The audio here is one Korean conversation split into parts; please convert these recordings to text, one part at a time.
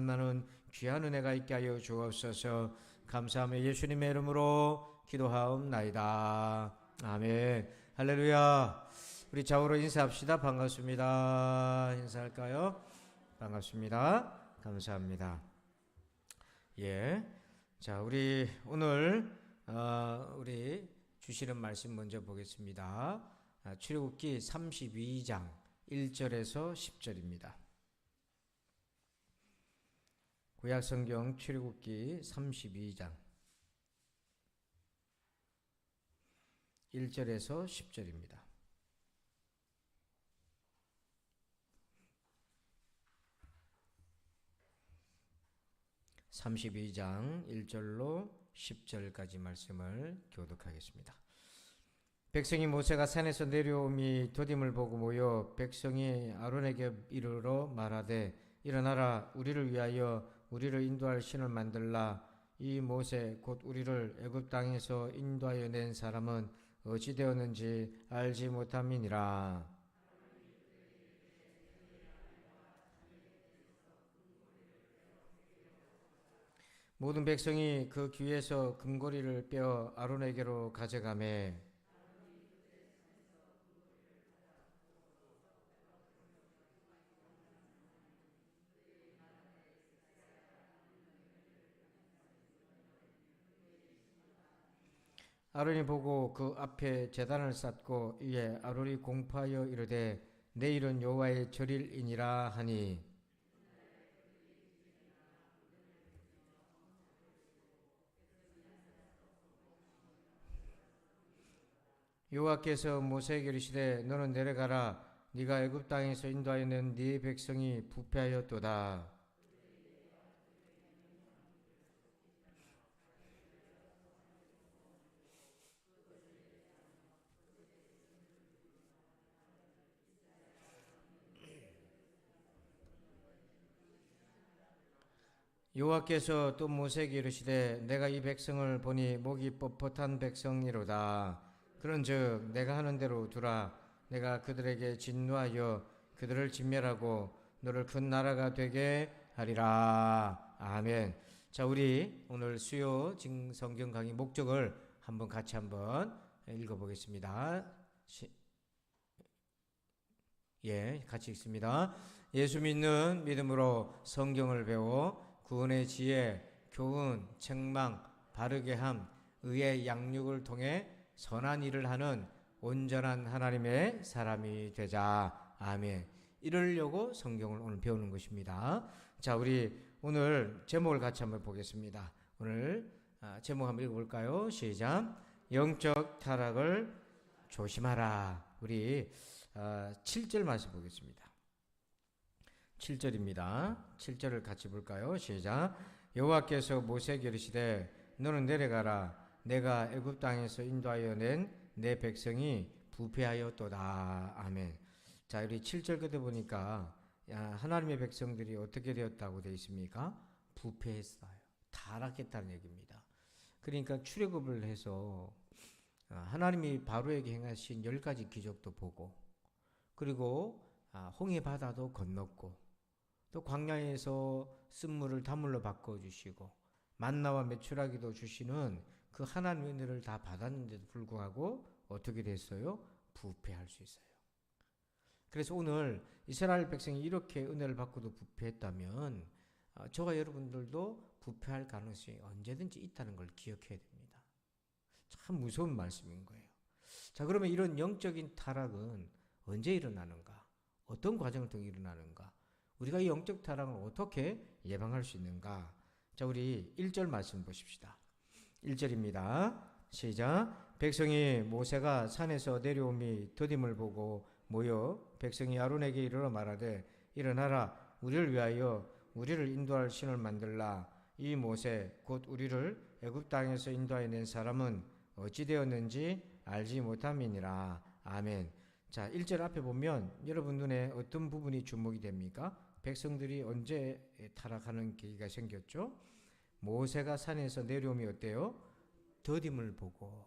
만나는 귀한 은혜가 있게 하여 주옵소서. 감사하며 예수님의 이름으로 기도하옵나이다. 아멘. 할렐루야. 우리 좌우로 인사합시다. 반갑습니다. 인사할까요? 반갑습니다. 감사합니다. 예. 자, 우리 오늘 우리 주시는 말씀 먼저 보겠습니다. 출애굽기 32장 1절에서 10절입니다. 구약성경 출애굽기 32장 1절에서 10절입니다. (32장) 1절로 10절까지 말씀을 교독하겠습니다. 백성이 모세가 산에서 내려오미 더딤을 보고 모여 백성이 아론에게 이르러 말하되 일어나라, 우리를 위하여 우리를 인도할 신을 만들라. 이 모세 곧 우리를 애굽 땅에서 인도하여 낸 사람은 어찌 되었는지 알지 못함이니라. 모든 백성이 그 귀에서 금고리를 빼어 아론에게로 가져가매 아론이 보고 그 앞에 제단을 쌓고 이에 아론이 공포하여 이르되 내일은 여호와의 절일이니라 하니 여호와께서 모세에게 이르시되 너는 내려가라. 네가 애굽 땅에서 인도하여 낸 네 백성이 부패하였도다. 여호와께서 또 모세에게 이르시되 내가 이 백성을 보니 목이 뻣뻣한 백성이로다. 그런즉 내가 하는 대로 두라. 내가 그들에게 진노하여 그들을 진멸하고 너를 큰 나라가 되게 하리라. 아멘. 자, 우리 오늘 수요 성경 강의 목적을 같이 한번 읽어보겠습니다. 같이 읽습니다. 예수 믿는 믿음으로 성경을 배워 구원의 지혜, 교훈, 책망, 바르게 함, 의의 양육을 통해 선한 일을 하는 온전한 하나님의 사람이 되자. 아멘. 이러려고 성경을 오늘 배우는 것입니다. 자, 우리 오늘 제목을 같이 한번 보겠습니다. 오늘 제목 한번 읽어볼까요? 시작. 영적 타락을 조심하라. 우리 7절 말씀 보겠습니다. 7절입니다. 7절을 같이 볼까요? 시작. 여호와께서 모세에게 이르시되 너는 내려가라. 내가 애굽 땅에서 인도하여 낸 내 백성이 부패하였도다. 아멘. 자, 우리 7절 끝에 보니까 하나님의 백성들이 어떻게 되었다고 되어 있습니까? 부패했어요. 타락했다는 얘기입니다. 그러니까 출애굽을 해서 하나님이 바로에게 행하신 10가지 기적도 보고, 그리고 홍해 바다도 건넜고, 또 광야에서 쓴물을 단물로 바꿔주시고 만나와 메추라기도 주시는 그 하나님의 은혜를 다 받았는데도 불구하고 어떻게 됐어요? 부패할 수 있어요. 그래서 오늘 이스라엘 백성이 이렇게 은혜를 받고도 부패했다면 저와 여러분들도 부패할 가능성이 언제든지 있다는 걸 기억해야 됩니다. 참 무서운 말씀인 거예요. 자, 그러면 이런 영적인 타락은 언제 일어나는가? 어떤 과정을 통해 일어나는가? 우리가 이 영적 타락을 어떻게 예방할 수 있는가? 자, 우리 1절 말씀 보십시다. 1절입니다. 시작. 백성이 모세가 산에서 내려오미 더딤을 보고 모여 백성이 아론에게 이르러 말하되 일어나라. 우리를 위하여 우리를 인도할 신을 만들라. 이 모세 곧 우리를 애굽 땅에서 인도하여 낸 사람은 어찌 되었는지 알지 못함이니라. 아멘. 자, 1절 앞에 보면 여러분 눈에 어떤 부분이 주목이 됩니까? 백성들이 언제 타락하는 계기가 생겼죠? 모세가 산에서 내려오미 어때요? 더딤을 보고.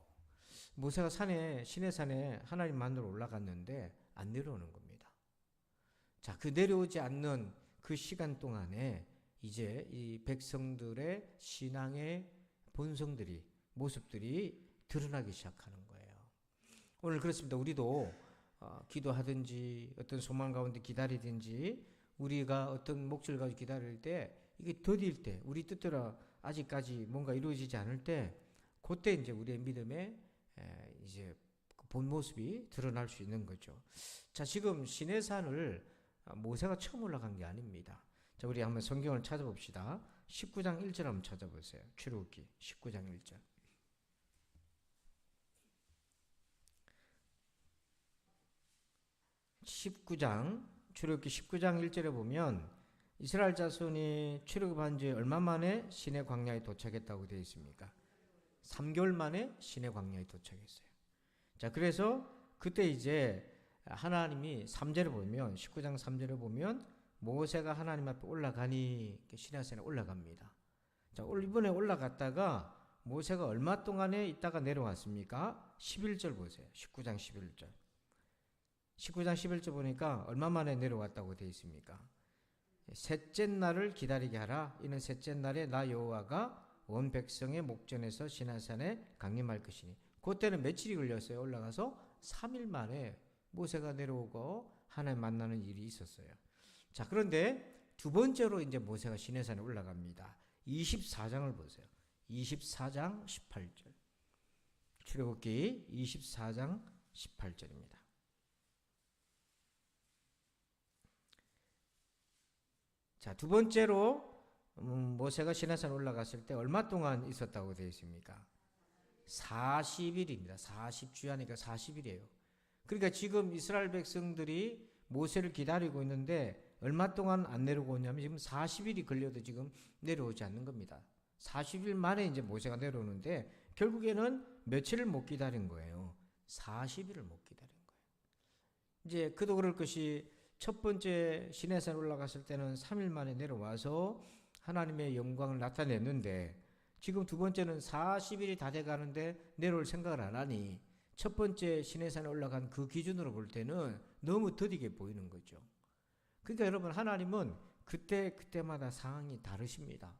모세가 시내 산에 하나님 만나러 올라갔는데 안 내려오는 겁니다. 자, 그 내려오지 않는 그 시간 동안에 이제 이 백성들의 신앙의 본성들이, 모습들이 드러나기 시작하는 거예요. 오늘 그렇습니다. 우리도 기도하든지 어떤 소망 가운데 기다리든지 우리가 어떤 목적을 가지고 기다릴 때 이게 더딜 때, 우리 뜻대로 아직까지 뭔가 이루어지지 않을 때, 그때 이제 우리의 믿음의 이제 본 모습이 드러날 수 있는 거죠. 자, 지금 시내산을 모세가 처음 올라간 게 아닙니다. 자, 우리 한번 성경을 찾아봅시다. 19장 1절 한번 찾아보세요. 출애굽기 19장 1절. 19장, 출애굽기 19장 1절에 보면 이스라엘 자손이 출애굽한 지 얼마 만에 시내 광야에 도착했다고 되어 있습니까? 3개월 만에 시내 광야에 도착했어요. 자, 그래서 그때 이제 하나님이 3절에 보면, 19장 3절에 보면 모세가 하나님 앞에 올라가니 시내산에 올라갑니다. 자, 이번에 올라갔다가 모세가 얼마 동안에 있다가 내려왔습니까? 11절 보세요. 19장 11절. 19장 11절 보니까 얼마 만에 내려왔다고 되어 있습니까? 셋째 날을 기다리게 하라. 이는 셋째 날에 나 여호와가 온 백성의 목전에서 시내산에 강림할 것이니. 그때는 며칠이 걸렸어요. 올라가서 3일 만에 모세가 내려오고 하나님 만나는 일이 있었어요. 자, 그런데 두 번째로 이제 모세가 시내산에 올라갑니다. 24장을 보세요. 24장 18절. 출애굽기 24장 18절입니다. 자, 두 번째로 모세가 시내산 올라갔을 때 얼마 동안 있었다고 되어 있습니까? 40일입니다. 40주야니까 40일이에요. 그러니까 지금 이스라엘 백성들이 모세를 기다리고 있는데 얼마 동안 안 내려오고 있냐면 지금 40일이 걸려도 지금 내려오지 않는 겁니다. 40일 만에 이제 모세가 내려오는데 결국에는 며칠을 못 기다린 거예요. 40일을 못 기다린 거예요. 이제 그도 그럴 것이 첫 번째 시내산 올라갔을 때는 3일 만에 내려와서 하나님의 영광을 나타냈는데 지금 두 번째는 40일이 다 돼가는데 내려올 생각을 안 하니 첫 번째 시내산에 올라간 그 기준으로 볼 때는 너무 더디게 보이는 거죠. 그러니까 여러분, 하나님은 그때마다 상황이 다르십니다.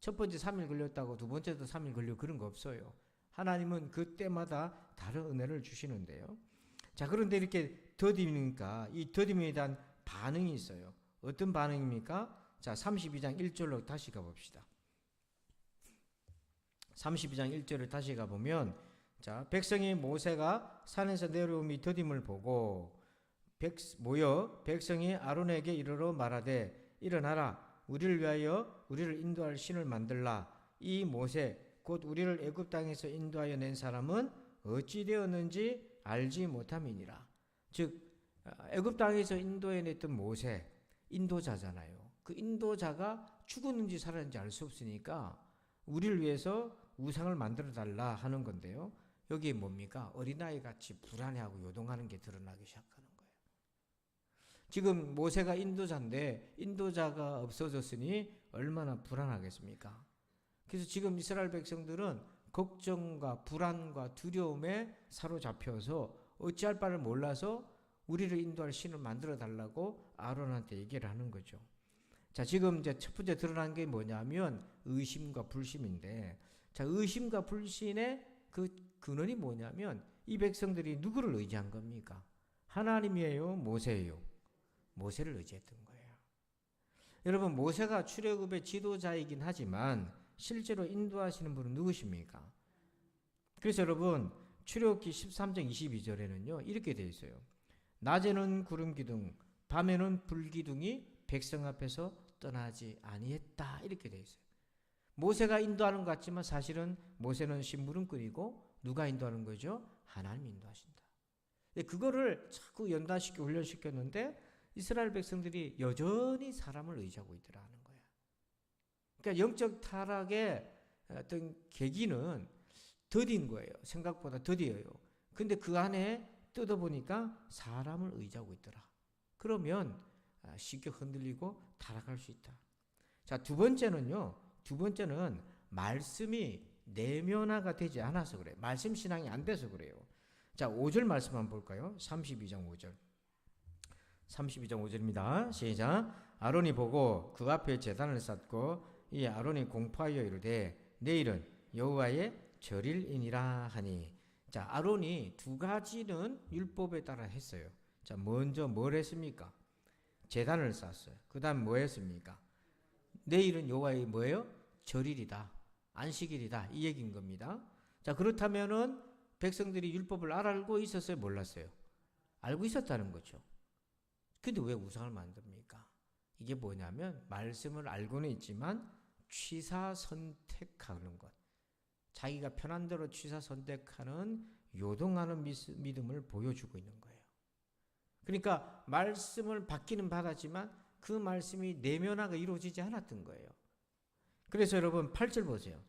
첫 번째 3일 걸렸다고 두 번째도 3일 걸려 그런 거 없어요. 하나님은 그때마다 다른 은혜를 주시는데요. 자, 그런데 이렇게 더디니까 이 더딤에 대한 반응이 있어요. 어떤 반응입니까? 자, 32장 1절로 다시 가봅시다. 32장 1절을 다시 가보면, 자, 백성이 모세가 산에서 내려옴이 더딤을 보고 모여 백성이 아론에게 이르러 말하되 일어나라, 우리를 위하여 우리를 인도할 신을 만들라. 이 모세 곧 우리를 애굽 땅에서 인도하여 낸 사람은 어찌 되었는지 알지 못함이니라. 즉 애굽 땅에서 인도해 냈던 모세, 인도자잖아요. 그 인도자가 죽었는지 살았는지 알 수 없으니까 우리를 위해서 우상을 만들어 달라 하는 건데요. 여기 뭡니까? 어린아이 같이 불안해하고 요동하는 게 드러나기 시작하는 거예요. 지금 모세가 인도자인데 인도자가 없어졌으니 얼마나 불안하겠습니까? 그래서 지금 이스라엘 백성들은 걱정과 불안과 두려움에 사로잡혀서 어찌할 바를 몰라서 우리를 인도할 신을 만들어 달라고 아론한테 얘기를 하는 거죠. 자, 지금 이제 첫 번째 드러난 게 뭐냐면 의심과 불신인데, 자, 의심과 불신의 그 근원이 뭐냐면 이 백성들이 누구를 의지한 겁니까? 하나님이에요, 모세예요? 모세를 의지했던 거예요. 여러분, 모세가 출애굽의 지도자이긴 하지만 실제로 인도하시는 분은 누구십니까? 그래서 여러분, 출애굽기 13장 22절에는요 이렇게 되어 있어요. 낮에는 구름 기둥, 밤에는 불 기둥이 백성 앞에서 떠나지 아니했다, 이렇게 되어 있어요. 모세가 인도하는 것 같지만 사실은 모세는 심부름꾼이고 누가 인도하는 거죠? 하나님이 인도하신다. 그거를 자꾸 연단시키고 훈련시켰는데 이스라엘 백성들이 여전히 사람을 의지하고 있더라 하는 거야. 그러니까 영적 타락의 어떤 계기는 더딘 거예요. 생각보다 더디어요. 근데 그 안에 뜯어보니까 사람을 의지하고 있더라. 그러면 쉽게 흔들리고 타락할 수 있다. 자, 두 번째는 말씀이 내면화가 되지 않아서 그래요. 말씀 신앙이 안 돼서 그래요. 자, 5절 말씀 한번 볼까요? 32장 5절. 32장 5절입니다. 시작. 아론이 보고 그 앞에 제단을 쌓고 이 아론이 공포하여 이르되 내일은 여호와의 절일이니라 하니. 자, 아론이 두 가지는 율법에 따라 했어요. 자, 먼저 뭘 했습니까? 제단을 쌓았어요. 그 다음 뭐 했습니까? 내일은 여호와의 뭐예요? 절일이다, 안식일이다, 이 얘기인 겁니다. 자, 그렇다면은 백성들이 율법을 알고 있었어요, 몰랐어요? 알고 있었다는 거죠. 근데 왜 우상을 만듭니까? 이게 뭐냐면 말씀을 알고는 있지만 취사 선택하는 것, 자기가 편한 대로 취사 선택하는 요동하는 믿음을 보여주고 있는 거예요. 그러니까 말씀을 받기는 받았지만 그 말씀이 내면화가 이루어지지 않았던 거예요. 그래서 여러분 8절 보세요.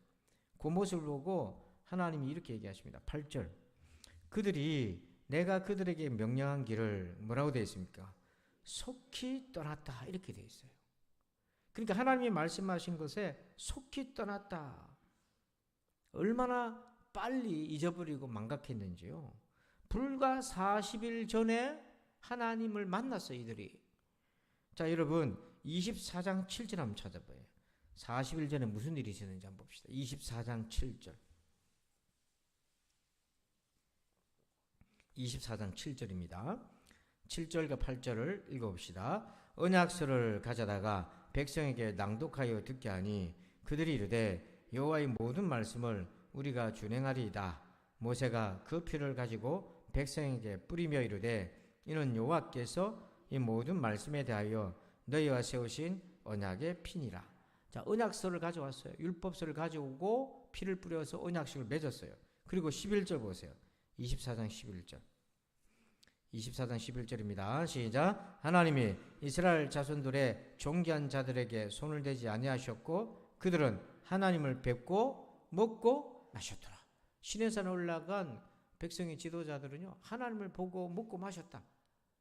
그 모습을 보고 하나님이 이렇게 얘기하십니다. 8절, 그들이 내가 그들에게 명령한 길을 뭐라고 되어 있습니까? 속히 떠났다, 이렇게 되어 있어요. 그러니까 하나님이 말씀하신 것에 속히 떠났다. 얼마나 빨리 잊어버리고 망각했는지요. 불과 40일 전에 하나님을 만났어요, 이들이. 자, 여러분 24장 7절 한번 찾아봐요. 40일 전에 무슨 일이 있었는지 한번 봅시다. 24장 7절. 24장 7절입니다. 7절과 8절을 읽어봅시다. 언약서를 가져다가 백성에게 낭독하여 듣게 하니 그들이 이르되 여호와의 모든 말씀을 우리가 준행하리이다. 모세가 그 피를 가지고 백성에게 뿌리며 이르되 이는 여호와께서 이 모든 말씀에 대하여 너희와 세우신 언약의 피니라. 자, 언약서를 가져왔어요. 율법서를 가져오고 피를 뿌려서 언약식을 맺었어요. 그리고 11절 보세요. 24장 11절. 24장 11절입니다. 시작. 하나님이 이스라엘 자손들의 존귀한 자들에게 손을 대지 아니하셨고 그들은 하나님을 뵙고 먹고 마셨더라. 시내산에 올라간 백성의 지도자들은요, 하나님을 보고 먹고 마셨다.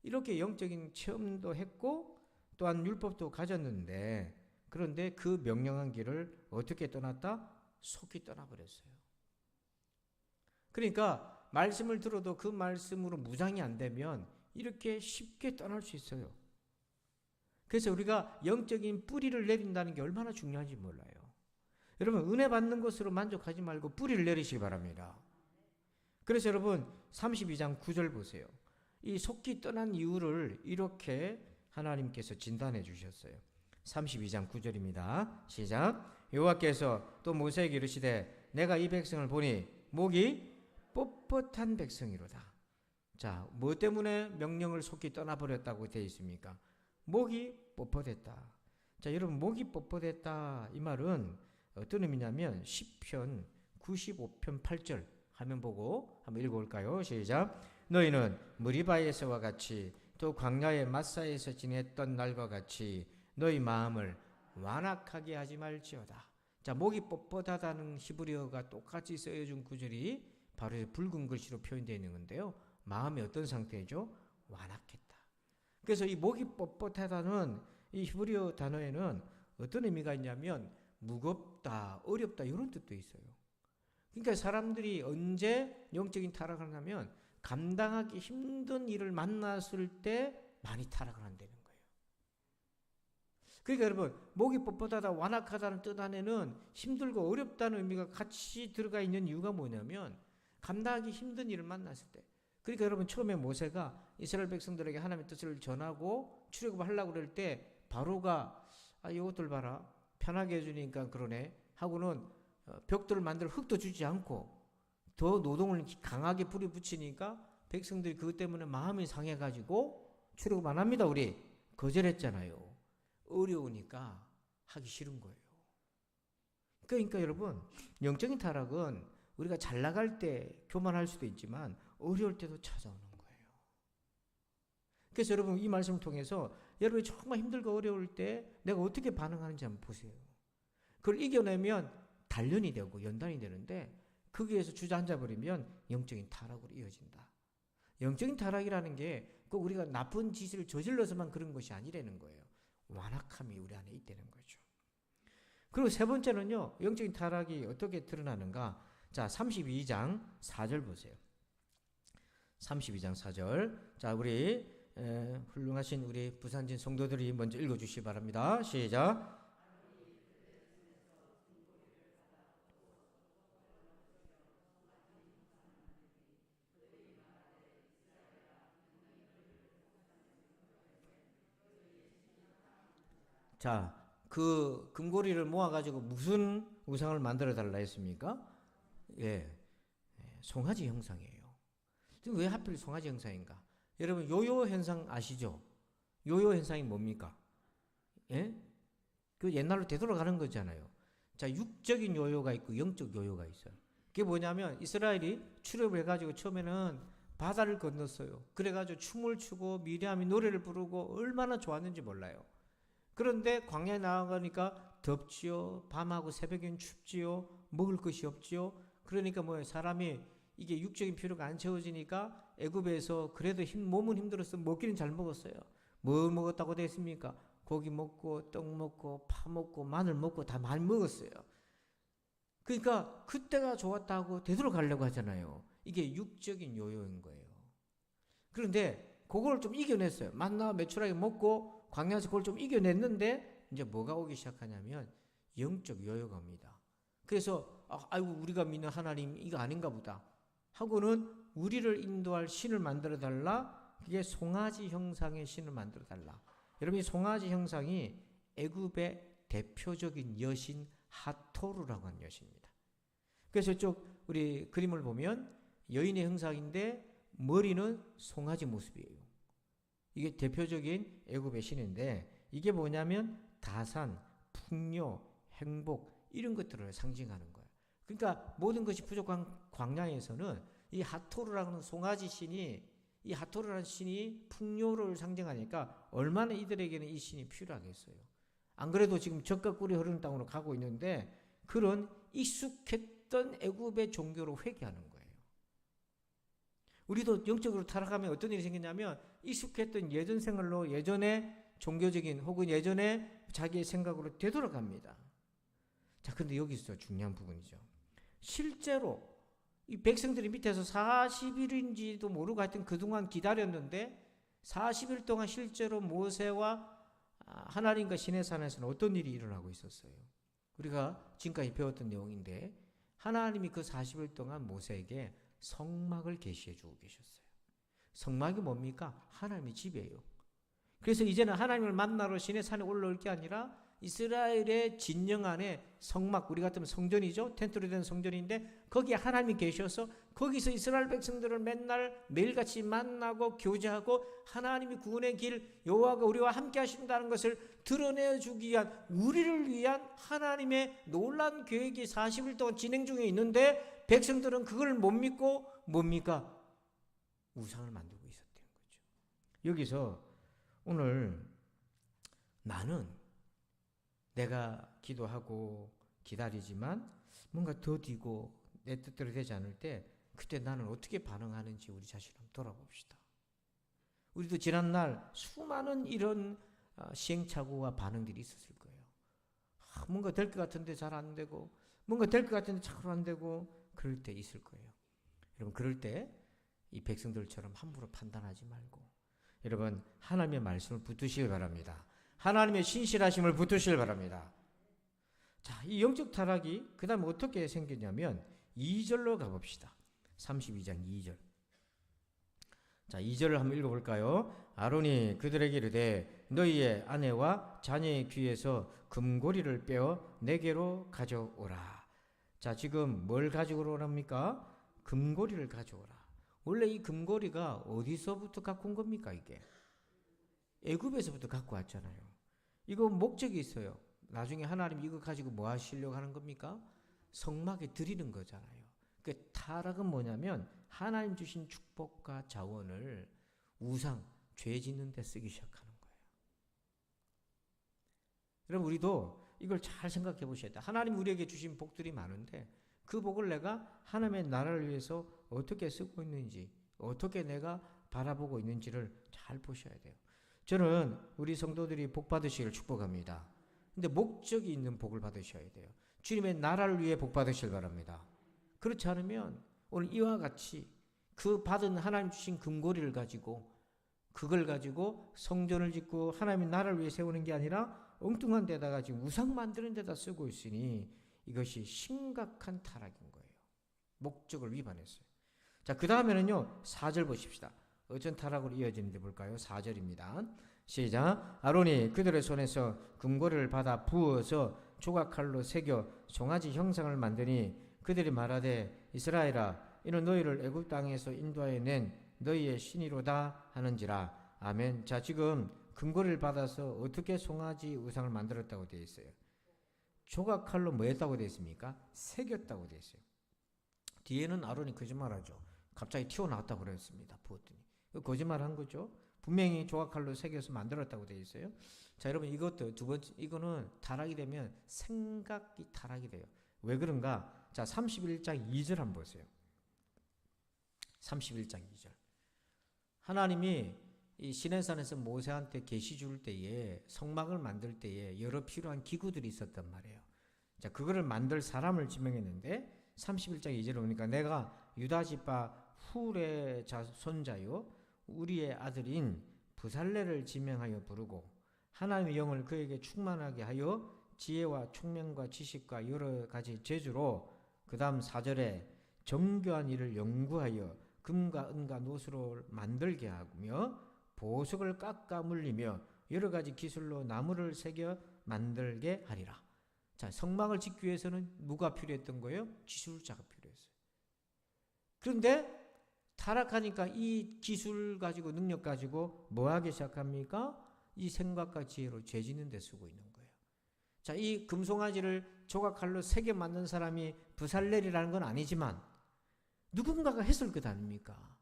이렇게 영적인 체험도 했고 또한 율법도 가졌는데, 그런데 그 명령한 길을 어떻게 떠났다? 속히 떠나버렸어요. 그러니까 말씀을 들어도 그 말씀으로 무장이 안 되면 이렇게 쉽게 떠날 수 있어요. 그래서 우리가 영적인 뿌리를 내린다는 게 얼마나 중요한지 몰라요. 여러분, 은혜 받는 것으로 만족하지 말고 뿌리를 내리시기 바랍니다. 그래서 여러분 32장 9절 보세요. 이 속기 떠난 이유를 이렇게 하나님께서 진단해 주셨어요. 32장 9절입니다. 시작. 여호와께서 또 모세에게 이르시되 내가 이 백성을 보니 목이 뻣뻣한 백성이로다. 자, 뭐 때문에 명령을 속히 떠나버렸다고 되어 있습니까? 목이 뻣뻣했다. 자, 여러분, 목이 뻣뻣했다, 이 말은 어떤 의미냐면 시편 95편 8절 화면 보고 한번 읽어볼까요? 시작. 너희는 무리바에서와 같이 또 광야의 마사에서 지냈던 날과 같이 너희 마음을 완악하게 하지 말지어다. 자, 목이 뻣뻣하다는 히브리어가 똑같이 쓰여준 구절이 바로 붉은 글씨로 표현되어 있는 건데요. 마음이 어떤 상태죠? 완악했다. 그래서 이 목이 뻣뻣하다는 이 히브리어 단어에는 어떤 의미가 있냐면 무겁다, 어렵다, 이런 뜻도 있어요. 그러니까 사람들이 언제 영적인 타락을 하냐면 감당하기 힘든 일을 만났을 때 많이 타락을 한다는 거예요. 그러니까 여러분, 목이 뻣뻣하다, 완악하다는 뜻 안에는 힘들고 어렵다는 의미가 같이 들어가 있는 이유가 뭐냐면 감당하기 힘든 일을 만났을 때. 그러니까 여러분, 처음에 모세가 이스라엘 백성들에게 하나님의 뜻을 전하고 출애굽하려고 그럴 때 바로가 이것들 봐라, 편하게 해주니까 그러네 하고는 벽돌을 만들어 흙도 주지 않고 더 노동을 강하게 불이 붙이니까 백성들이 그것 때문에 마음이 상해가지고 출애굽 안 합니다. 우리 거절했잖아요. 어려우니까 하기 싫은 거예요. 그러니까 여러분, 영적인 타락은 우리가 잘 나갈 때 교만할 수도 있지만 어려울 때도 찾아오는 거예요. 그래서 여러분, 이 말씀을 통해서 여러분이 정말 힘들고 어려울 때 내가 어떻게 반응하는지 한번 보세요. 그걸 이겨내면 단련이 되고 연단이 되는데 거기에서 주저앉아버리면 영적인 타락으로 이어진다. 영적인 타락이라는 게 꼭 우리가 나쁜 짓을 저질러서만 그런 것이 아니라는 거예요. 완악함이 우리 안에 있다는 거죠. 그리고 세 번째는요, 영적인 타락이 어떻게 드러나는가? 자, 32장 4절 보세요. 32장 4절. 자, 우리 훌륭하신 우리 부산진 성도들이 먼저 읽어주시기 바랍니다. 시작. 자, 그 금고리를 모아가지고 무슨 우상을 만들어 달라 했습니까? 예, 송아지 형상이에요. 왜 하필 송아지 형상인가? 여러분 요요 현상 아시죠? 요요 현상이 뭡니까? 예? 그 옛날로 되돌아가는 거잖아요. 자, 육적인 요요가 있고 영적 요요가 있어요. 그게 뭐냐면 이스라엘이 출애굽을 해가지고 처음에는 바다를 건넜어요. 그래가지고 춤을 추고 미리암이 노래를 부르고 얼마나 좋았는지 몰라요. 그런데 광야에 나아가니까 덥지요. 밤하고 새벽엔 춥지요. 먹을 것이 없지요. 그러니까 뭐예요? 사람이 이게 육적인 필요가 안 채워지니까 애굽에서 그래도 몸은 힘들었어. 먹기는 잘 먹었어요. 뭐 먹었다고 됐습니까? 고기 먹고 떡 먹고 파 먹고 마늘 먹고 다 많이 먹었어요. 그러니까 그때가 좋았다고 되돌아가려고 하잖아요. 이게 육적인 요요인 거예요. 그런데 그걸 좀 이겨냈어요. 만나 매출하게 먹고 광야에서 그걸 좀 이겨냈는데 이제 뭐가 오기 시작하냐면 영적 요요가 옵니다. 그래서 아이고 우리가 믿는 하나님 이거 아닌가 보다 하고는 우리를 인도할 신을 만들어 달라. 그게 송아지 형상의 신을 만들어 달라. 여러분 이 송아지 형상이 애굽의 대표적인 여신 하토르라고 하는 여신입니다. 그래서 이쪽 우리 그림을 보면 여인의 형상인데 머리는 송아지 모습이에요. 이게 대표적인 애굽의 신인데 이게 뭐냐면 다산, 풍요, 행복 이런 것들을 상징하는 거예요. 그러니까 모든 것이 부족한 광야에서는 이 하토르라는 송아지 신이 이 하토르라는 신이 풍요를 상징하니까 얼마나 이들에게는 이 신이 필요하겠어요. 안 그래도 지금 젖과 꿀이 흐르는 땅으로 가고 있는데 그런 익숙했던 애굽의 종교로 회귀하는 거예요. 우리도 영적으로 타락하면 어떤 일이 생기냐면 익숙했던 예전 생활로 예전의 종교적인 혹은 예전의 자기의 생각으로 되돌아갑니다. 자, 근데 여기서 중요한 부분이죠. 실제로 이 백성들이 밑에서 40일인지도 모르고 하여튼 그동안 기다렸는데 40일 동안 실제로 모세와 하나님과 시내산에서는 어떤 일이 일어나고 있었어요? 우리가 지금까지 배웠던 내용인데 하나님이 그 40일 동안 모세에게 성막을 계시해 주고 계셨어요. 성막이 뭡니까? 하나님의 집이에요. 그래서 이제는 하나님을 만나러 시내산에 올라올 게 아니라 이스라엘의 진영 안에 성막, 우리 같으면 성전이죠. 텐트로 된 성전인데 거기에 하나님이 계셔서 거기서 이스라엘 백성들을 맨날 매일같이 만나고 교제하고 하나님이 구원의 길 여호와가 우리와 함께 하신다는 것을 드러내주기 위한 우리를 위한 하나님의 놀라운 계획이 40일 동안 진행 중에 있는데 백성들은 그걸 못 믿고 뭡니까? 우상을 만들고 있었던 거죠. 여기서 오늘 나는 내가 기도하고 기다리지만 뭔가 더디고 내 뜻대로 되지 않을 때 그때 나는 어떻게 반응하는지 우리 자신을 한번 돌아봅시다. 우리도 지난날 수많은 이런 시행착오와 반응들이 있었을 거예요. 뭔가 될 것 같은데 잘 안 되고 뭔가 될 것 같은데 잘 안 되고 그럴 때 있을 거예요. 여러분 그럴 때 이 백성들처럼 함부로 판단하지 말고 여러분 하나님의 말씀을 붙드시길 바랍니다. 하나님의 신실하심을 붙드시길 바랍니다. 자, 이 영적 타락이 그 다음에 어떻게 생겼냐면 2절로 가봅시다. 32장 2절. 자, 2절을 한번 읽어볼까요? 아론이 그들에게 이르되 너희의 아내와 자녀의 귀에서 금고리를 빼어 내게로 가져오라. 자, 지금 뭘 가지고 오랍니까? 금고리를 가져오라. 원래 이 금고리가 어디서부터 갖고 온 겁니까 이게? 애굽에서부터 갖고 왔잖아요. 이거 목적이 있어요. 나중에 하나님 이거 가지고 뭐 하시려고 하는 겁니까? 성막에 드리는 거잖아요. 그 타락은 뭐냐면 하나님 주신 축복과 자원을 우상, 죄 짓는 데 쓰기 시작하는 거예요. 여러분 우리도 이걸 잘 생각해 보셔야 돼요. 하나님 우리에게 주신 복들이 많은데 그 복을 내가 하나님의 나라를 위해서 어떻게 쓰고 있는지 어떻게 내가 바라보고 있는지를 잘 보셔야 돼요. 저는 우리 성도들이 복 받으시기를 축복합니다. 근데 목적이 있는 복을 받으셔야 돼요. 주님의 나라를 위해 복 받으시길 바랍니다. 그렇지 않으면 오늘 이와 같이 그 받은 하나님 주신 금고리를 가지고 그걸 가지고 성전을 짓고 하나님의 나라를 위해 세우는 게 아니라 엉뚱한 데다가 지금 우상 만드는 데다 쓰고 있으니 이것이 심각한 타락인 거예요. 목적을 위반했어요. 자, 그 다음에는요, 4절 보십시다. 어떤 타락으로 이어지는지 볼까요? 4절입니다. 시작. 아론이 그들의 손에서 금고를 받아 부어서 조각칼로 새겨 송아지 형상을 만드니 그들이 말하되 이스라엘아 이는 너희를 애굽 땅에서 인도하여 낸 너희의 신이로다 하는지라. 아멘. 자, 지금 금고를 받아서 어떻게 송아지 우상을 만들었다고 되어 있어요? 조각칼로 뭐 했다고 되어 있습니까? 새겼다고 되어 있어요. 뒤에는 아론이 거짓말하죠. 갑자기 튀어나왔다고 그랬습니다. 부었더니. 거짓말한 거죠. 분명히 조각칼로 새겨서 만들었다고 되어 있어요. 자, 여러분 이것도 두 번째, 이거는 타락이 되면 생각이 타락이 돼요. 왜 그런가? 자, 31장 2절 한번 보세요. 31장 2절. 하나님이 이 시내산에서 모세한테 계시 줄 때에 성막을 만들 때에 여러 필요한 기구들이 있었단 말이에요. 자, 그거를 만들 사람을 지명했는데 31장 2절에 보니까 내가 유다 지파 훌의 손자요 우리의 아들인 부살레를 지명하여 부르고 하나님의 영을 그에게 충만하게 하여 지혜와 총명과 지식과 여러 가지 재주로 그 다음 4절에 정교한 일을 연구하여 금과 은과 노수로 만들게 하며 보석을 깎아 물리며 여러 가지 기술로 나무를 새겨 만들게 하리라. 자, 성막을 짓기 위해서는 누가 필요했던 거예요? 기술자가 필요했어요. 그런데 타락하니까 이 기술 가지고 능력 가지고 뭐 하기 시작합니까? 이 생각과 지혜로 죄 짓는 데 쓰고 있는 거예요. 자, 이 금송아지를 조각칼로 새겨 만든 사람이 부살렐이라는 건 아니지만 누군가가 했을 것 아닙니까?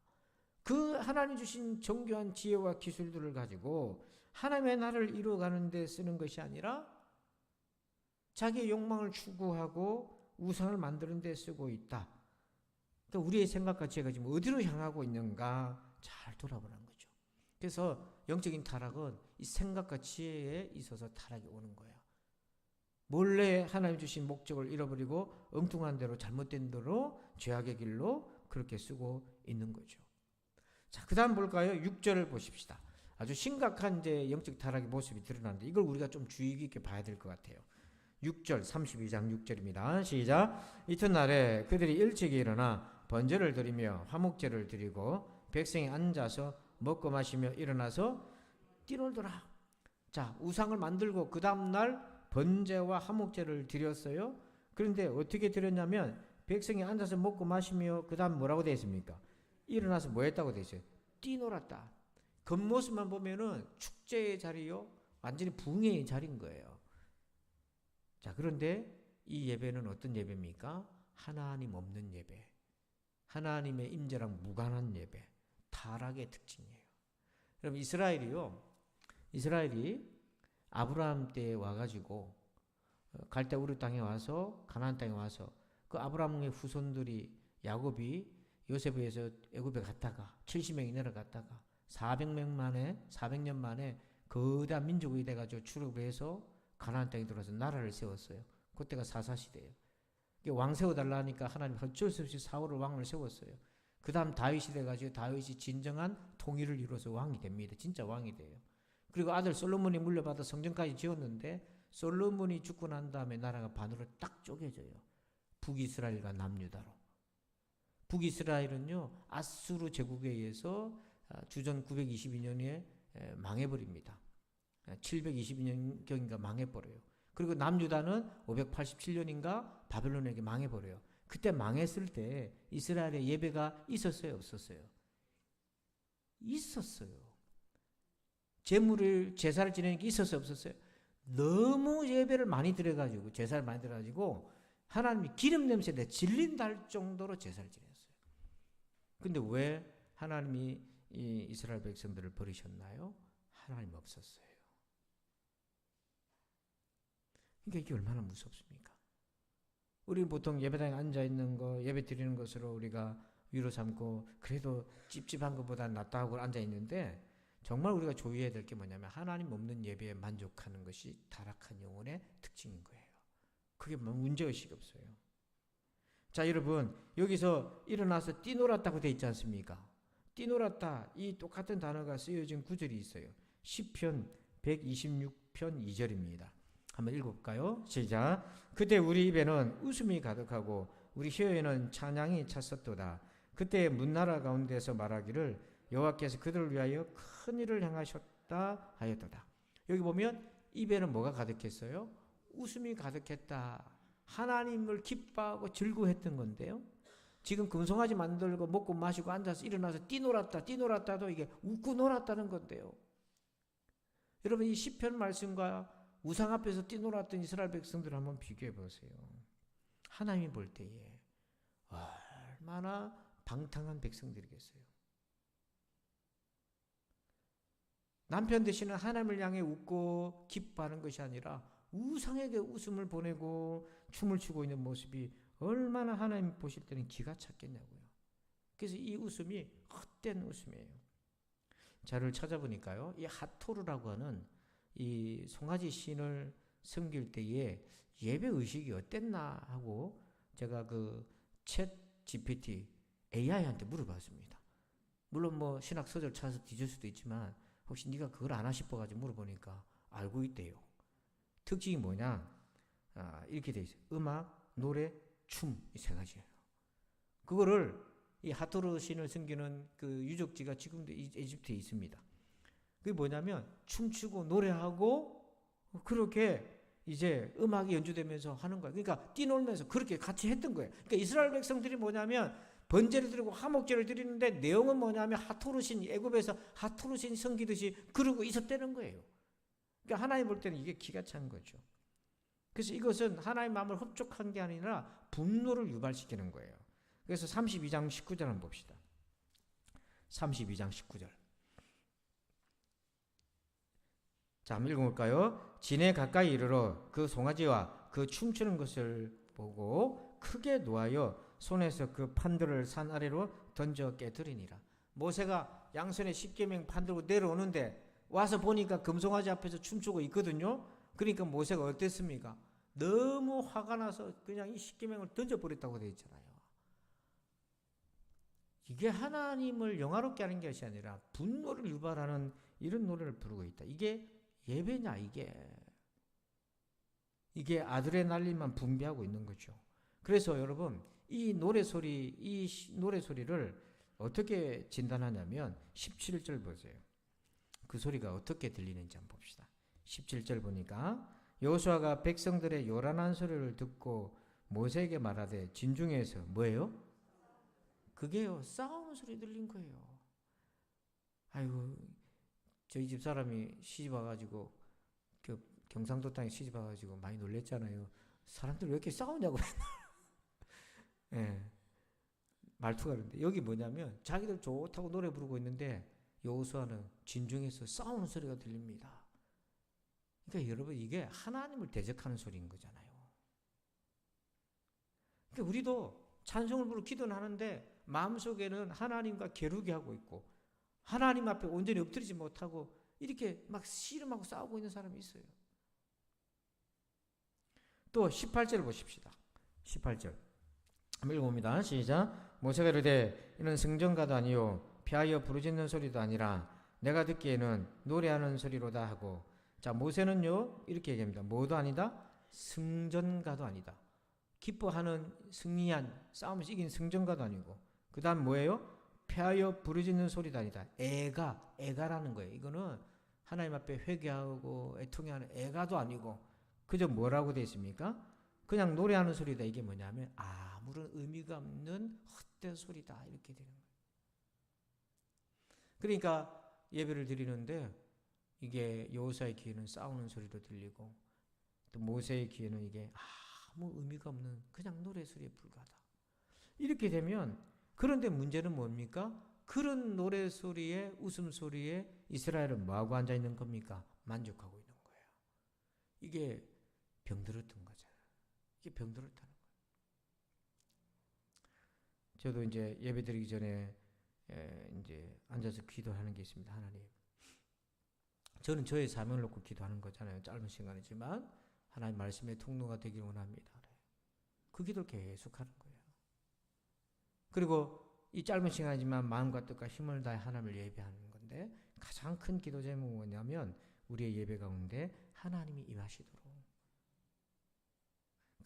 그 하나님 주신 정교한 지혜와 기술들을 가지고 하나님의 나라를 이루어가는 데 쓰는 것이 아니라 자기의 욕망을 추구하고 우상을 만드는 데 쓰고 있다. 그러니까 우리의 생각과 지혜가 지금 어디로 향하고 있는가 잘 돌아보는 거죠. 그래서 영적인 타락은 이 생각과 지혜에 있어서 타락이 오는 거예요. 몰래 하나님 주신 목적을 잃어버리고 엉뚱한 대로 잘못된 대로 죄악의 길로 그렇게 쓰고 있는 거죠. 자, 그 다음 볼까요? 6절을 보십시다. 아주 심각한 이제 영적 타락의 모습이 드러나는데 이걸 우리가 좀 주의 깊게 봐야 될 것 같아요. 6절, 32장 6절입니다. 시작. 이튿날에 그들이 일찍이 일어나 번제를 드리며 화목제를 드리고 백성이 앉아서 먹고 마시며 일어나서 뛰놀더라. 자, 우상을 만들고 그 다음날 번제와 화목제를 드렸어요. 그런데 어떻게 드렸냐면 백성이 앉아서 먹고 마시며 그 다음 뭐라고 되어 있습니까? 일어나서 뭐 했다고 되어 있어요? 뛰놀았다. 겉모습만 보면은 축제의 자리요, 완전히 붕해의 자리인 거예요. 자, 그런데 이 예배는 어떤 예배입니까? 하나님 없는 예배, 하나님의 임재랑 무관한 예배, 타락의 특징이에요. 여러분 이스라엘이 아브라함 때에 와가지고 갈대우르 땅에 와서 가나안 땅에 와서 그 아브라함의 후손들이 야곱이 요셉에 의해서 애굽에 갔다가 70명이 내려갔다가 400년 만에 거대한 민족이 돼가지고 출애굽을 해서 가나안 땅에 들어와서 나라를 세웠어요. 그때가 사사시대예요. 왕 세워달라 하니까 하나님 어쩔 수 없이 사울을 왕을 세웠어요. 그 다음 다윗이 돼가지고 다윗이 진정한 통일을 이루어서 왕이 됩니다. 진짜 왕이 돼요. 그리고 아들 솔로몬이 물려받아 성전까지 지었는데 솔로몬이 죽고 난 다음에 나라가 반으로 딱 쪼개져요. 북이스라엘과 남유다로. 북이스라엘은요 아수르 제국에 의해서 주전 922년에 망해버립니다. 722년경인가 망해버려요. 그리고 남유다는 587년인가 바벨론에게 망해버려요. 그때 망했을 때 이스라엘의 예배가 있었어요, 없었어요? 있었어요. 제사를 지내는 게 있었어요, 없었어요? 너무 예배를 많이 드려가지고 제사를 많이 드려가지고 하나님이 기름 냄새에 질린다 할 정도로 제사를 지냈어요. 근데 왜 하나님이 이 이스라엘 백성들을 버리셨나요? 하나님 없었어요. 그러니까 이게 얼마나 무섭습니까? 우리는 보통 예배당에 앉아있는 거, 예배 드리는 것으로 우리가 위로 삼고 그래도 찝찝한 것보다 낫다 하고 앉아있는데 정말 우리가 조의해야 될 게 뭐냐면 하나님 없는 예배에 만족하는 것이 타락한 영혼의 특징인 거예요. 그게 문제의식이 없어요. 자, 여러분 여기서 일어나서 뛰놀았다고 돼 있지 않습니까? 뛰놀았다. 이 똑같은 단어가 쓰여진 구절이 있어요. 시편 126편 2절입니다. 한번 읽어볼까요? 시작. 그때 우리 입에는 웃음이 가득하고 우리 혀에는 찬양이 찼었도다. 그때 문나라 가운데서 말하기를 여호와께서 그들을 위하여 큰 일을 행하셨다 하였도다. 여기 보면 입에는 뭐가 가득했어요? 웃음이 가득했다. 하나님을 기뻐하고 즐거워했던 건데요. 지금 금송아지 만들고 먹고 마시고 앉아서 일어나서 뛰놀았다도 이게 웃고 놀았다는 건데요. 여러분 이 시편 말씀과 우상 앞에서 뛰놀았던 이스라엘 백성들을 한번 비교해 보세요. 하나님이 볼 때에 얼마나 방탕한 백성들이겠어요. 남편 되시는 하나님을 향해 웃고 기뻐하는 것이 아니라 우상에게 웃음을 보내고 춤을 추고 있는 모습이 얼마나 하나님 보실 때는 기가 찼겠냐고요. 그래서 이 웃음이 헛된 웃음이에요. 자료를 찾아보니까요, 이 하토르라고 하는 이 송아지 신을 섬길 때에 예배 의식이 어땠나 하고 제가 그 챗 GPT AI한테 물어봤습니다. 물론 뭐 신학 서적 찾아서 뒤질 수도 있지만 혹시 네가 그걸 아나 싶어가지고 물어보니까 알고 있대요. 특징이 뭐냐? 이렇게 돼 있어요. 음악, 노래, 춤 이 세 가지예요. 그거를 이 하토르 신을 섬기는 그 유적지가 지금도 이집트에 있습니다. 그게 뭐냐면 춤추고 노래하고 그렇게 이제 음악이 연주되면서 하는 거예요. 그러니까 뛰놀면서 그렇게 같이 했던 거예요. 그러니까 이스라엘 백성들이 뭐냐면 번제를 드리고 화목제를 드리는데 내용은 뭐냐면 하토르 신, 애굽에서 하토르 신 섬기듯이 그러고 있었다는 거예요. 그러니까 하나님 볼 때는 이게 기가 찬 거죠. 그래서 이것은 하나님 마음을 흡족한 게 아니라 분노를 유발시키는 거예요. 그래서 32장 19절 한번 봅시다. 32장 19절. 자, 한번 읽어볼까요? 진에 가까이 이르러 그 송아지와 그 춤추는 것을 보고 크게 노하여 손에서 그 판들을 산 아래로 던져 깨뜨리니라. 모세가 양손에 십계명 판 들고 내려오는데 와서 보니까 금송아지 앞에서 춤추고 있거든요. 그러니까 모세가 어땠습니까? 너무 화가 나서 그냥 이 십계명을 던져버렸다고 되어 있잖아요. 이게 하나님을 영화롭게 하는 것이 아니라 분노를 유발하는 이런 노래를 부르고 있다. 이게 예배냐 이게 아드레날린만 분비하고 있는 거죠. 그래서 여러분 이 노래소리를 어떻게 진단하냐면 17절 보세요. 그 소리가 어떻게 들리는지 한번 봅시다. 17절 보니까 여호수아가 백성들의 요란한 소리를 듣고 모세에게 말하되 진중에서 뭐예요? 그게요 싸우는 소리 들린 거예요. 아이고 저희 집 사람이 시집 와가지고 그 경상도 땅에 시집 와가지고 많이 놀랬잖아요. 사람들 왜 이렇게 싸우냐고 예, 말투가 그런데 여기 뭐냐면 자기들 좋다고 노래 부르고 있는데 여호수아는 진중에서 싸우는 소리가 들립니다. 그러니까 여러분 이게 하나님을 대적하는 소리인 거잖아요. 그러니까 우리도 찬송을 부르고 기도는 하는데 마음속에는 하나님과 겨루게 하고 있고 하나님 앞에 온전히 엎드리지 못하고 이렇게 막 씨름하고 싸우고 있는 사람이 있어요. 또 18절 보십시다. 18절 한번 읽어봅니다. 시작. 모세가 이르되 이는 승전가도 아니요 피하여 부르짖는 소리도 아니라 내가 듣기에는 노래하는 소리로다 하고 자 모세는요 이렇게 얘기합니다. 뭐도 아니다? 승전가도 아니다. 기뻐하는 승리한 싸움에서 이긴 승전가도 아니고 그 다음 뭐예요? 패하여 부르짖는 소리도 아니다. 애가라는 거예요. 이거는 하나님 앞에 회개하고 애통해하는 애가도 아니고 그저 뭐라고 되어 있습니까? 그냥 노래하는 소리다. 이게 뭐냐면 아무런 의미가 없는 헛된 소리다. 이렇게 되는 거예요. 그러니까 예배를 드리는데 이게 여호수아의 귀에는 싸우는 소리로 들리고 또 모세의 귀에는 이게 아무 의미가 없는 그냥 노래 소리에 불과하다. 이렇게 되면 그런데 문제는 뭡니까? 그런 노래 소리에 웃음소리에 이스라엘은 뭐하고 앉아있는 겁니까? 만족하고 있는 거예요. 이게 병들었던 거잖아요. 이게 병들었다는 거예요. 저도 이제 예배 드리기 전에 이제 앉아서 기도하는 게 있습니다. 하나님. 저는 저의 사명을 놓고 기도하는 거잖아요. 짧은 시간이지만 하나님 말씀의 통로가 되길 원합니다. 그 기도를 계속 하는 거예요. 그리고 이 짧은 시간이지만 마음과 뜻과 힘을 다해 하나님을 예배하는 건데 가장 큰 기도 제목은 뭐냐면 우리의 예배 가운데 하나님이 임하시도록.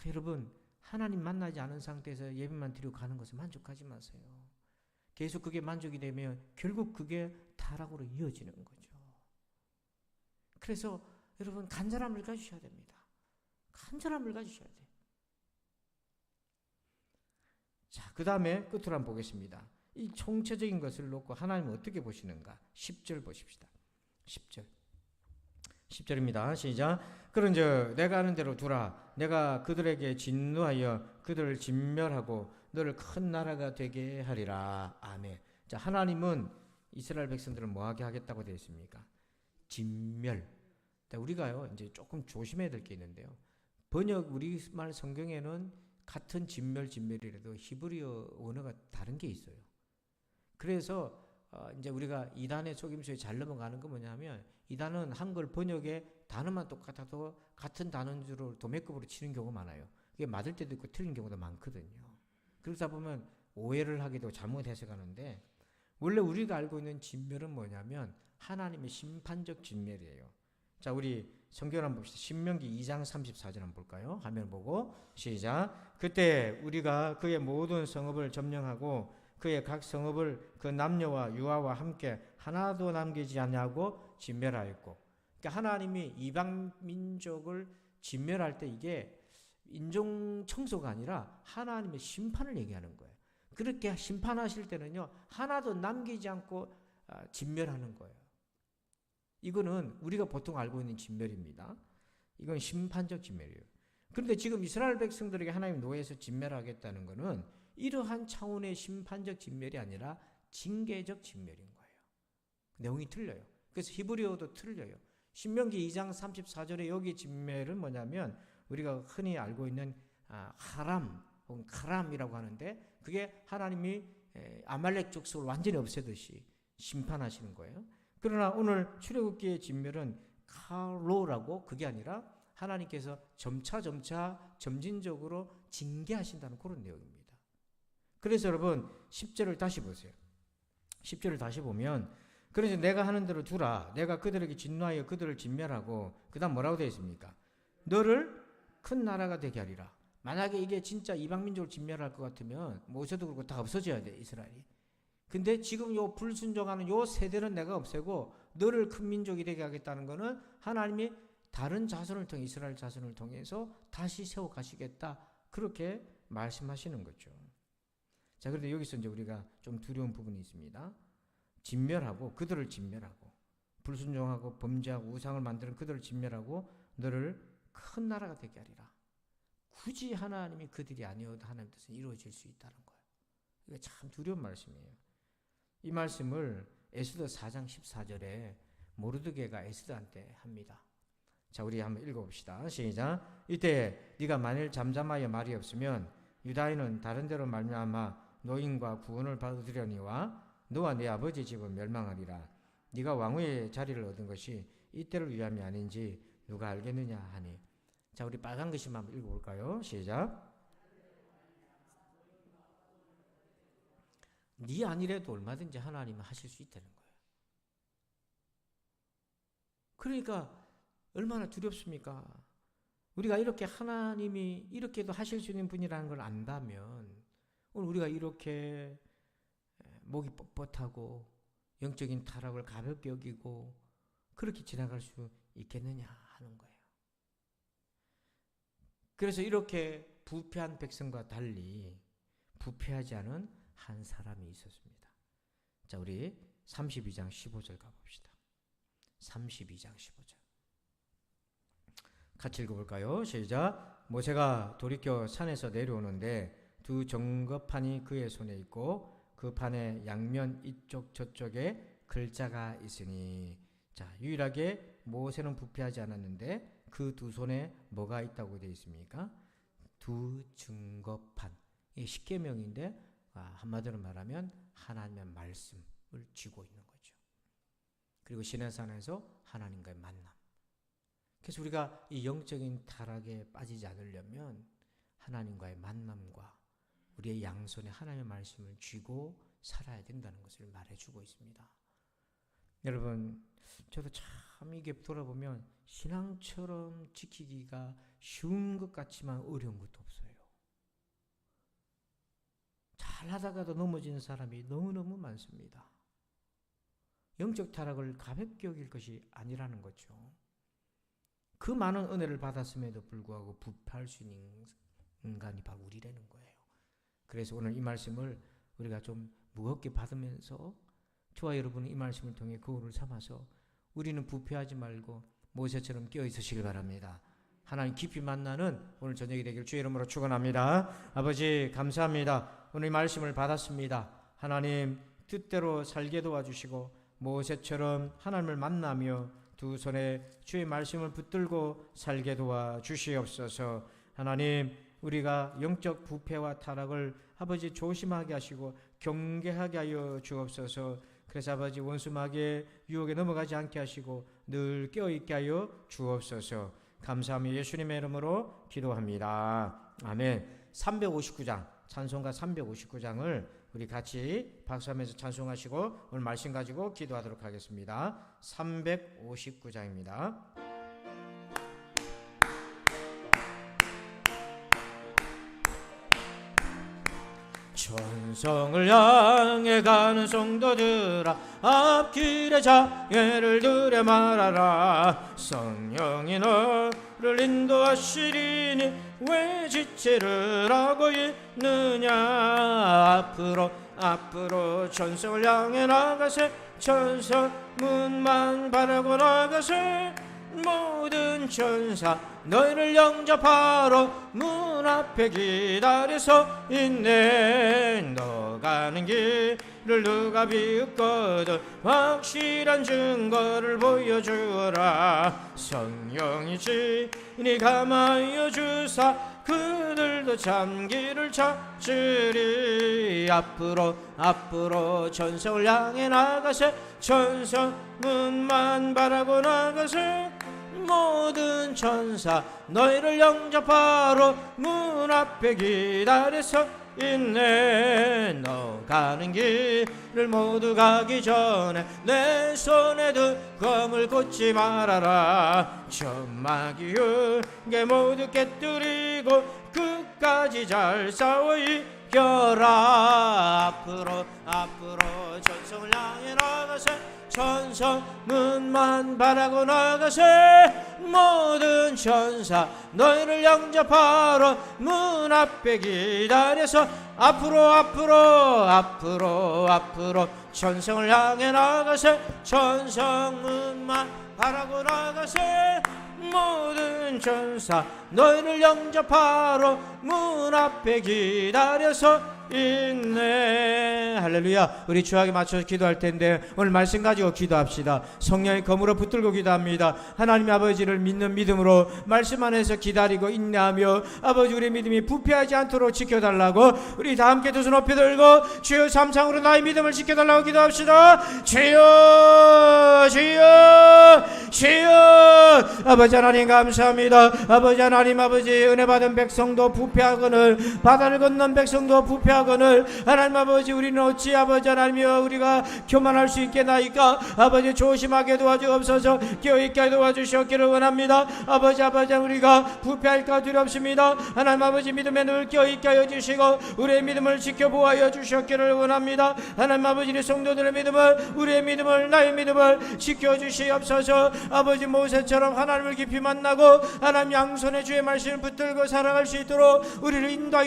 여러분 하나님 만나지 않은 상태에서 예배만 드리고 가는 것에 만족하지 마세요. 계속 그게 만족이 되면 결국 그게 타락으로 이어지는 거죠. 그래서 여러분 간절함을 가지셔야 됩니다. 간절함을 가지셔야 돼요. 자, 그 다음에 끝으로 한번 보겠습니다. 이 총체적인 것을 놓고 하나님은 어떻게 보시는가? 10절 보십시다. 10절. 10절입니다. 시작. 그런즉 내가 하는 대로 두라. 내가 그들에게 진노하여 그들을 진멸하고 너를 큰 나라가 되게 하리라. 아멘. 자, 하나님은 이스라엘 백성들을 뭐하게 하겠다고 되어 있습니까? 진멸. 우리가요 이제 조금 조심해야 될 게 있는데요. 번역 우리말 성경에는 같은 진멸이라도 히브리어 언어가 다른 게 있어요. 그래서 이제 우리가 이단의 속임수에 잘 넘어가는 건 뭐냐면 이단은 한글 번역의 단어만 똑같아도 같은 단어인 줄 도매급으로 치는 경우가 많아요. 그게 맞을 때도 있고 틀린 경우도 많거든요. 그러다 보면 오해를 하기도 잘못 해석하는데 원래 우리가 알고 있는 진멸은 뭐냐면 하나님의 심판적 진멸이에요. 자, 우리 성경 한번 봅시다. 신명기 2장 34절 한번 볼까요? 화면 보고 시작. 그때 우리가 그의 모든 성읍을 점령하고 그의 각 성읍을 그 남녀와 유아와 함께 하나도 남기지 않냐고 진멸하였고. 그러니까 하나님이 이방 민족을 진멸할 때 이게 인종 청소가 아니라 하나님의 심판을 얘기하는 거예요. 그렇게 심판하실 때는요 하나도 남기지 않고 진멸하는 거예요. 이거는 우리가 보통 알고 있는 진멸입니다. 이건 심판적 진멸이에요. 그런데 지금 이스라엘 백성들에게 하나님 노예에서 진멸하겠다는 것은 이러한 차원의 심판적 진멸이 아니라 징계적 진멸인 거예요. 내용이 틀려요. 그래서 히브리어도 틀려요. 신명기 2장 34절에 여기 진멸은 뭐냐면 우리가 흔히 알고 있는 하람 혹은 카람이라고 하는데 그게 하나님이 아말렉 족속을 완전히 없애듯이 심판하시는 거예요. 그러나 오늘 출애굽기의 진멸은 카로라고 그게 아니라 하나님께서 점차 점진적으로 징계하신다는 그런 내용입니다. 그래서 여러분 10절을 다시 보세요. 10절을 다시 보면 그래서 내가 하는 대로 두라. 내가 그들에게 진노하여 그들을 진멸하고 그 다음 뭐라고 되어 있습니까? 너를 큰 나라가 되게 하리라. 만약에 이게 진짜 이방민족을 진멸할 것 같으면 모세도 그렇고 다 없어져야 돼 이스라엘이. 근데 지금 요 불순종하는 요 세대는 내가 없애고 너를 큰 민족이 되게 하겠다는 것은 하나님이 다른 자손을 통해 이스라엘 자손을 통해서 다시 세워 가시겠다 그렇게 말씀하시는 거죠. 자, 그런데 여기서 이제 우리가 좀 두려운 부분이 있습니다. 진멸하고 그들을 진멸하고 불순종하고 범죄하고 우상을 만드는 그들을 진멸하고 너를 큰 나라가 되게 하리라. 굳이 하나님이 그들이 아니어도 하나님 뜻은 이루어질 수 있다는 거예요. 이게 참 두려운 말씀이에요. 이 말씀을 에스더 4장 14절에 모르드게가 에스더한테 합니다. 자, 우리 한번 읽어봅시다. 시작. 이때 네가 만일 잠잠하여 말이 없으면 유다인은 다른 데로 말미암아 노인과 구원을 받으려니와 너와 네 아버지 집은 멸망하리라. 네가 왕후의 자리를 얻은 것이 이때를 위함이 아닌지 누가 알겠느냐 하니. 자, 우리 빨간 글씨만 한번 읽어볼까요? 시작. 네 아니래도 얼마든지 하나님은 하실 수 있다는 거예요. 그러니까 얼마나 두렵습니까? 우리가 이렇게 하나님이 이렇게도 하실 수 있는 분이라는 걸 안다면 오늘 우리가 이렇게 목이 뻣뻣하고 영적인 타락을 가볍게 여기고 그렇게 지나갈 수 있겠느냐 하는 거예요. 그래서 이렇게 부패한 백성과 달리 부패하지 않은 한 사람이 있었습니다. 자, 우리 32장 15절 가봅시다. 32장 15절 같이 읽어볼까요? 시작. 모세가 돌이켜 산에서 내려오는데 두 정거판이 그의 손에 있고 그 판의 양면 이쪽 저쪽에 글자가 있으니. 자, 유일하게 모세는 부패하지 않았는데 그 두 손에 뭐가 있다고 되어 있습니까? 두 증거판. 이게 십계명인데 한마디로 말하면 하나님의 말씀을 쥐고 있는 거죠. 그리고 시내산에서 하나님과의 만남. 그래서 우리가 이 영적인 타락에 빠지지 않으려면 하나님과의 만남과 우리의 양손에 하나님의 말씀을 쥐고 살아야 된다는 것을 말해주고 있습니다. 여러분, 저도 참 이게 돌아보면 신앙처럼 지키기가 쉬운 것 같지만 어려운 것도 없어요. 잘하다가도 넘어지는 사람이 너무너무 많습니다. 영적 타락을 가볍게 여길 것이 아니라는 거죠. 그 많은 은혜를 받았음에도 불구하고 부패할 수 있는 인간이 바로 우리라는 거예요. 그래서 오늘 이 말씀을 우리가 좀 무겁게 받으면서 저와 여러분은 이 말씀을 통해 거울을 삼아서 우리는 부패하지 말고 모세처럼 깨어 있으시길 바랍니다. 하나님 깊이 만나는 오늘 저녁이 되길 주의 이름으로 축원합니다. 아버지 감사합니다. 오늘 이 말씀을 받았습니다. 하나님 뜻대로 살게 도와주시고 모세처럼 하나님을 만나며 두 손에 주의 말씀을 붙들고 살게 도와주시옵소서. 하나님 우리가 영적 부패와 타락을 아버지 조심하게 하시고 경계하게 하여 주옵소서. 그래서 아버지 원수마귀의 유혹에 넘어가지 않게 하시고 늘 깨어있게 하여 주옵소서. 감사하며 예수님의 이름으로 기도합니다. 아멘. 359장 찬송가 359장을 우리 같이 박수하면서 찬송하시고 오늘 말씀 가지고 기도하도록 하겠습니다. 359장입니다. 천성을 향해 가는 성도들아 앞길에 장애를 들여 말하라. 성령이 너를 인도하시리니 왜 지체를 하고 있느냐. 앞으로 천성을 향해 나가세. 천성 문만 바라고 나가세. 모든 천사 너희를 영접하러 문 앞에 기다려서 있네. 너 가는 길을 누가 비웃거든 확실한 증거를 보여주어라. 성령이 진히 감하여 주사 그들도 참 길을 찾으리. 앞으로 천성을 향해 나가세. 천성 문만 바라고 나가세. 모든 천사 너희를 영접하러 문 앞에 기다려서 있네. 너 가는 길을 모두 가기 전에 내 손에 든 검을 꽂지 말아라. 천막이 게 모두 깨뜨리고 끝까지 잘 싸워 이겨라. 앞으로 천성을 향해 나가세. 천성 문만 바라고 나가세. 모든 천사 너희를 영접하러 문 앞에 기다려서 앞으로 천성을 향해 나가세. 천성 문만 바라고 나가세. 모든 천사 너희를 영접하러 문 앞에 기다려서 있네. 할렐루야. 우리 주약에 맞춰서 기도할 텐데 오늘 말씀 가지고 기도합시다. 성령의 검으로 붙들고 기도합니다. 하나님 아버지를 믿는 믿음으로 말씀 안에서 기다리고 인내하며 아버지 우리 믿음이 부패하지 않도록 지켜달라고 우리 다 함께 두 손 높이 들고 주여 삼창으로 나의 믿음을 지켜달라고 기도합시다. 주여 아버지 하나님 감사합니다. 아버지 하나님 아버지 은혜 받은 백성도 부패하거늘 바다를 건넌 백성도 부패하거늘 하나님 아버지 우리는 어찌 아버지 하나님이여 우리가 교만할 수 있겠나이까. 아버지 조심하게 도와주옵소서. 깨어있게 도와주시옵기를 원합니다. 아버지 우리가 부패할까 두렵습니다. 하나님 아버지 믿음에 늘 깨어있게 하여 주시고 우리의 믿음을 지켜보아여 주시옵기를 원합니다. 하나님 아버지 우리 성도들의 믿음을 우리의 믿음을 나의 믿음을 지켜주시옵소서. 아버지 모세처럼 하나님을 깊이 만나고 하나님 양손에 주의 말씀을 붙들고 살아갈 수 있도록 우리를 인도하여